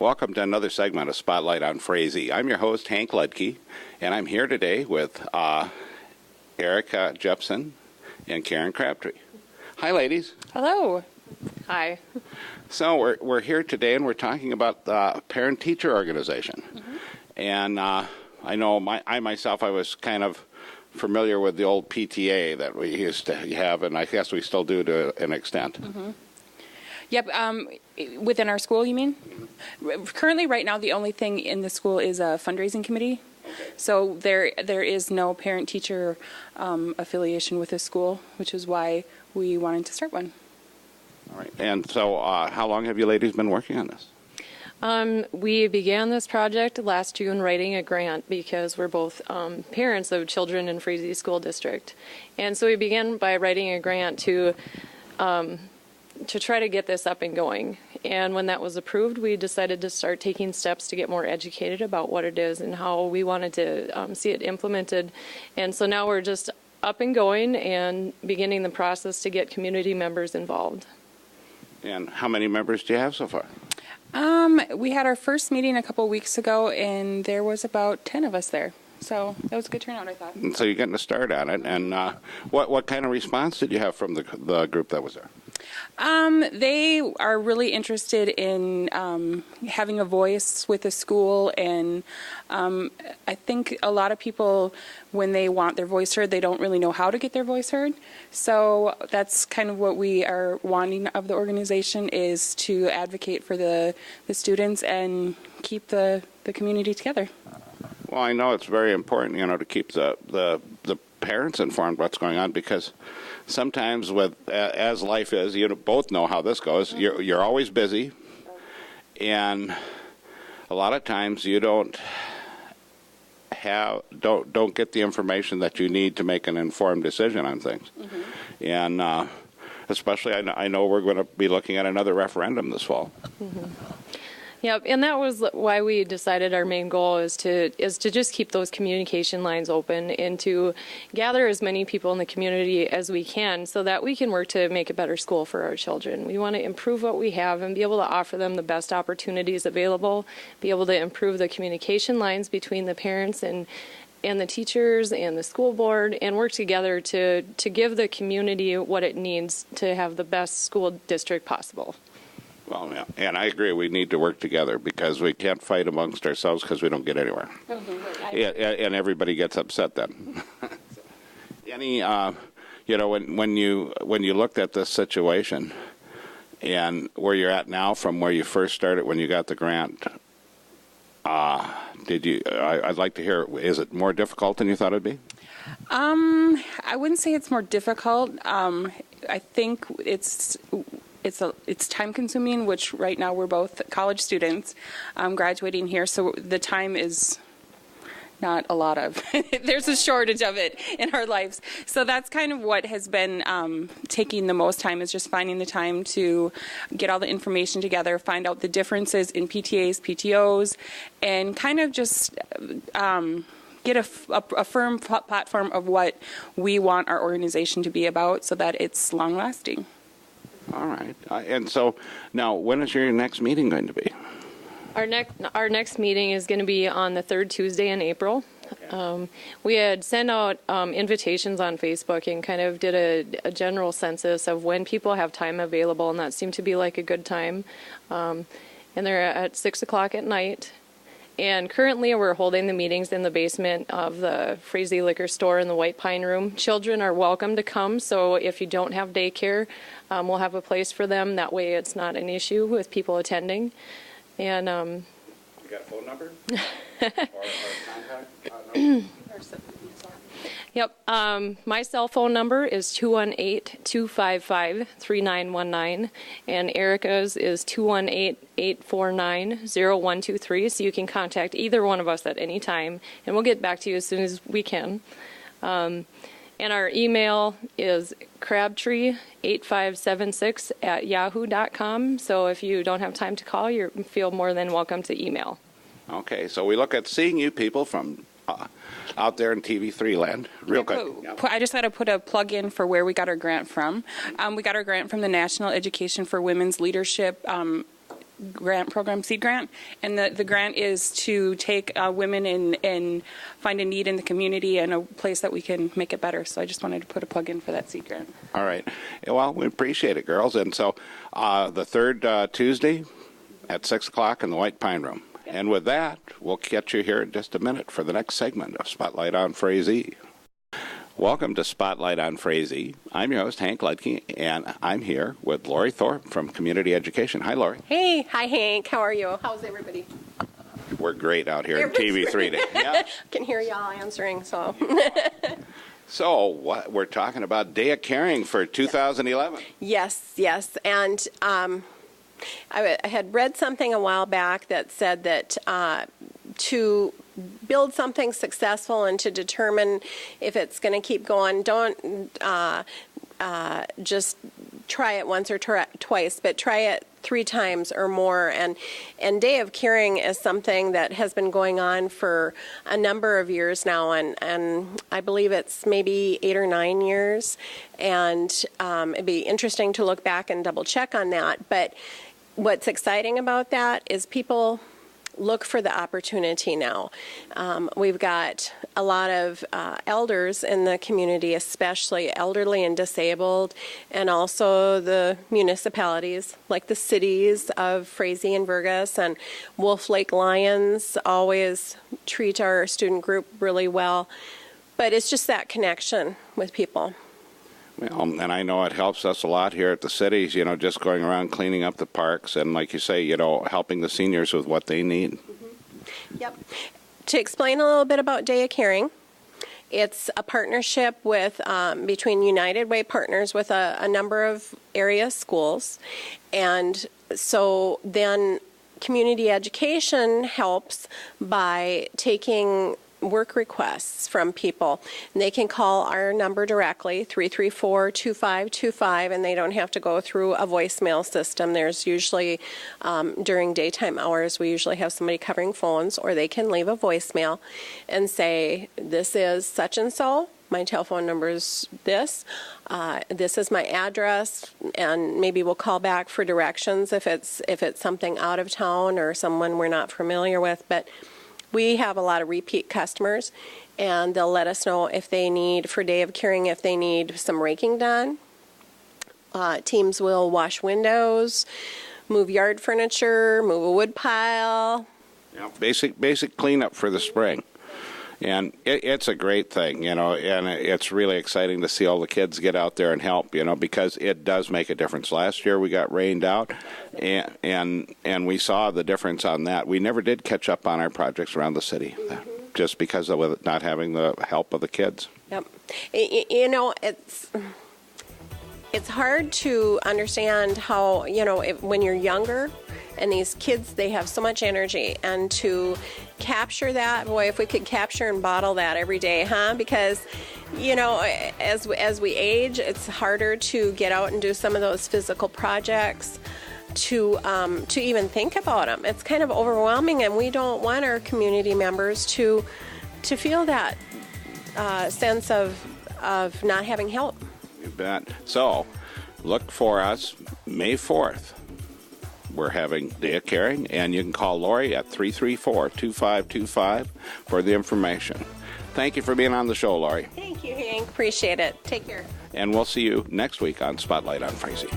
Welcome to another segment of Spotlight on Frazee. I'm your host, Hank Ludke, and I'm here today with Erica Jepson and Karen Crabtree. Hi, ladies. Hello. Hi. So we're here today, and we're talking about the parent-teacher organization. Mm-hmm. And I know I myself was kind of familiar with the old PTA that we used to have, and I guess we still do to an extent. Mm-hmm. Yep. Within our school, you mean? Mm-hmm. Currently, right now, the only thing in the school is a fundraising committee. Okay. So there is no parent-teacher affiliation with the school, which is why we wanted to start one. All right. And so how long have you ladies been working on this? We began this project last June writing a grant because we're both parents of children in Frazee School District. And so we began by writing a grant to try to get this up and going. And when that was approved, we decided to start taking steps to get more educated about what it is and how we wanted to see it implemented. And so now we're just up and going and beginning the process to get community members involved. And how many members do you have so far? We had our first meeting a couple weeks ago, and there was about 10 of us there. So that was a good turnout, I thought. And so you're getting a start on it. And what kind of response did you have from the group that was there? They are really interested in having a voice with the school, and I think a lot of people, when they want their voice heard, they don't really know how to get their voice heard. So that's kind of what we are wanting of the organization, is to advocate for the students and keep the community together. Well, I know it's very important, to keep the parents informed what's going on, because sometimes as life is, you both know how this goes. You're always busy, and a lot of times you don't get the information that you need to make an informed decision on things. Mm-hmm. And especially, I know we're going to be looking at another referendum this fall. Mm-hmm. Yep, and that was why we decided our main goal is to just keep those communication lines open and to gather as many people in the community as we can so that we can work to make a better school for our children. We want to improve what we have and be able to offer them the best opportunities available, be able to improve the communication lines between the parents and the teachers and the school board, and work together to give the community what it needs to have the best school district possible. Well, yeah, and I agree. We need to work together because we can't fight amongst ourselves because we don't get anywhere. And everybody gets upset then. Any, when you looked at this situation and where you're at now from where you first started when you got the grant, I'd like to hear, is it more difficult than you thought it'd be? I wouldn't say it's more difficult. I think it's time consuming, which right now we're both college students graduating here, so the time is not a lot of. There's a shortage of it in our lives. So that's kind of what has been taking the most time, is just finding the time to get all the information together, find out the differences in PTAs, PTOs, and kind of just get a firm platform of what we want our organization to be about so that it's long-lasting. All right. And so now, when is your next meeting going to be? Our next meeting is going to be on the third Tuesday in April. Okay. We had sent out invitations on Facebook and kind of did a general census of when people have time available, and that seemed to be like a good time. And they're at 6 o'clock at night. And currently we're holding the meetings in the basement of the Frazee Liquor Store in the White Pine Room. Children are welcome to come, so if you don't have daycare, we'll have a place for them. That way it's not an issue with people attending. And you got a phone number? or contact number? Yep. My cell phone number is 218-255-3919, and Erica's is 218-849-0123, so you can contact either one of us at any time, and we'll get back to you as soon as we can. And our email is crabtree8576@yahoo.com, so if you don't have time to call, you feel more than welcome to email. Okay, so we look at seeing you people from out there in TV3 land. Real quick. I just got to put a plug in for where we got our grant from. We got our grant from the National Education for Women's Leadership grant program, seed grant, and the grant is to take women and find a need in the community and a place that we can make it better. So I just wanted to put a plug in for that seed grant. All right. Well, we appreciate it, girls. And so the third Tuesday at 6 o'clock in the White Pine Room. And with that, we'll catch you here in just a minute for the next segment of Spotlight on Frazee. Welcome to Spotlight on Frazee. I'm your host, Hank Ledke, and I'm here with Lori Thorpe from Community Education. Hi, Lori. Hey. Hi, Hank. How are you? How's everybody? We're great out here in TV3 Day. Yeah. I can hear y'all answering, so. So, what we're talking about Day of Caring for 2011. Yes. And I had read something a while back that said that to build something successful and to determine if it's going to keep going, don't just try it once or twice, but try it 3 times or more. And Day of Caring is something that has been going on for a number of years now, and I believe it's maybe 8 or 9 years. And it'd be interesting to look back and double check on that. But what's exciting about that is people look for the opportunity now. We've got a lot of elders in the community, especially elderly and disabled, and also the municipalities, like the cities of Frazee and Vergas, and Wolf Lake Lions always treat our student group really well. But it's just that connection with people. Well, and I know it helps us a lot here at the cities, just going around cleaning up the parks and, like you say, helping the seniors with what they need. Mm-hmm. Yep. To explain a little bit about Day of Caring, it's a partnership with between United Way Partners with a number of area schools. And so then community education helps by taking work requests from people. And they can call our number directly, 334-2525, and they don't have to go through a voicemail system. There's usually, during daytime hours, we usually have somebody covering phones, or they can leave a voicemail and say, this is such and so, my telephone number is this, this is my address, and maybe we'll call back for directions if it's something out of town or someone we're not familiar with. But we have a lot of repeat customers, and they'll let us know if they need, for Day of Caring, if they need some raking done. Teams will wash windows, move yard furniture, move a wood pile. Yeah, basic cleanup for the spring. And it's a great thing, and it's really exciting to see all the kids get out there and help, because it does make a difference. Last year we got rained out, and we saw the difference on that. We never did catch up on our projects around the city, just because of not having the help of the kids. Yep. It's hard to understand how, when you're younger, and these kids, they have so much energy, and to capture that, boy, if we could capture and bottle that every day, huh? Because, as we age, it's harder to get out and do some of those physical projects, to even think about them. It's kind of overwhelming, and we don't want our community members to feel that sense of not having help. You bet. So, look for us May 4th. We're having Day of Caring, and you can call Lori at 334-2525 for the information. Thank you for being on the show, Lori. Thank you, Hank. Appreciate it. Take care. And we'll see you next week on Spotlight on Frazee.